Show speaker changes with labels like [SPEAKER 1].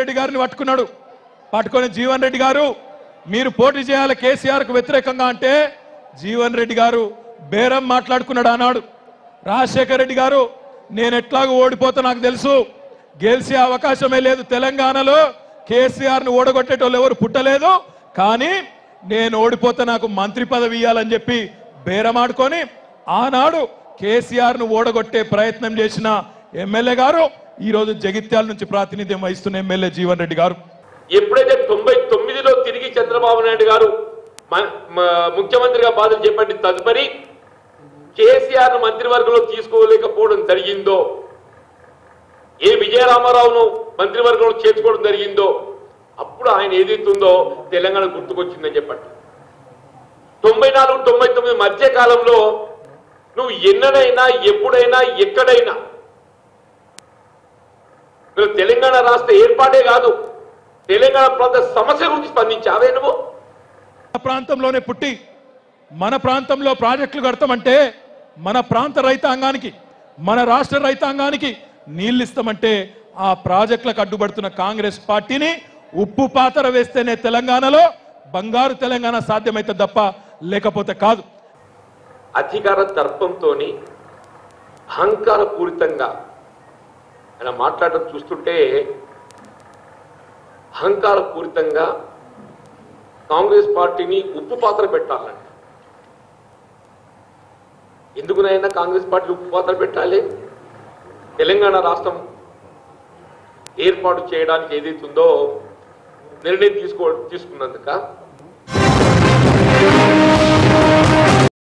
[SPEAKER 1] రెడ్డి గారిని పట్టుకొని జీవన్ రెడ్డి గారు మీరు పోటీ చేయాలి కేసీఆర్ కు వ్యతిరేకంగా అంటే జీవన్ రెడ్డి గారు బేరం మాట్లాడుకున్నాడు అన్నాడు. రాజశేఖర రెడ్డి గారు నేను ఎట్లాగో ఓడిపోతా నాకు తెలుసు, గెలిచే అవకాశమే లేదు, తెలంగాణలో కేసీఆర్ ను ఓడగొట్టేటోళ్ళు ఎవరు పుట్టలేదు, కానీ నేను ఓడిపోతే నాకు మంత్రి పదవి ఇవ్వాలని చెప్పి బేరమాడుకొని ఆనాడు కేసీఆర్ ను ఓడగొట్టే ప్రయత్నం చేసిన ఎమ్మెల్యే గారు ఈ రోజు జగిత్యాల నుంచి ప్రాతినిధ్యం వహిస్తున్న ఎమ్మెల్యే జీవన్ రెడ్డి గారు.
[SPEAKER 2] ఎప్పుడైతే 99లో తిరిగి చంద్రబాబు నాయుడు గారు ముఖ్యమంత్రిగా బాధ్యత చేపట్టిన తదుపరి కేసీఆర్ మంత్రివర్గంలో తీసుకోలేకపోవడం జరిగిందో, ఏ విజయరామారావును మంత్రివర్గంలో చేర్చుకోవడం జరిగిందో అప్పుడు ఆయన ఏదైతుందో తెలంగాణ గుర్తుకొచ్చిందని చెప్పండి. 94, 99 మధ్య కాలంలో నువ్వు ఎన్నడైనా ఎప్పుడైనా ఎక్కడైనా నువ్వు తెలంగాణ రాష్ట్ర ఏర్పాటే కాదు తెలంగాణ ప్రాంత సమస్య గురించి స్పందించావే నువ్వు?
[SPEAKER 1] ప్రాంతంలోనే పుట్టి మన ప్రాంతంలో ప్రాజెక్టులు కడతామంటే మన ప్రాంత రైతాంగానికి మన రాష్ట్ర రైతాంగానికి నీళ్లు ఇస్తామంటే ఆ ప్రాజెక్టులకు అడ్డుపడుతున్న కాంగ్రెస్ పార్టీని ఉప్పు పాతర వేస్తేనే తెలంగాణలో బంగారు తెలంగాణ సాధ్యమైతే తప్ప లేకపోతే కాదు.
[SPEAKER 2] అధికార దర్పంతో అహంకార పూరితంగా ఆయన మాట్లాడడం చూస్తుంటే అహంకార పూరితంగా కాంగ్రెస్ పార్టీని ఉప్పు పాత్ర పెట్టాలంట. ఎందుకునైనా కాంగ్రెస్ పార్టీ ఉప్పు పాత్ర పెట్టాలి? తెలంగాణ రాష్ట్రం ఏర్పాటు చేయడానికి ఏదైతుందో నిర్ణయం తీసుకున్నందుక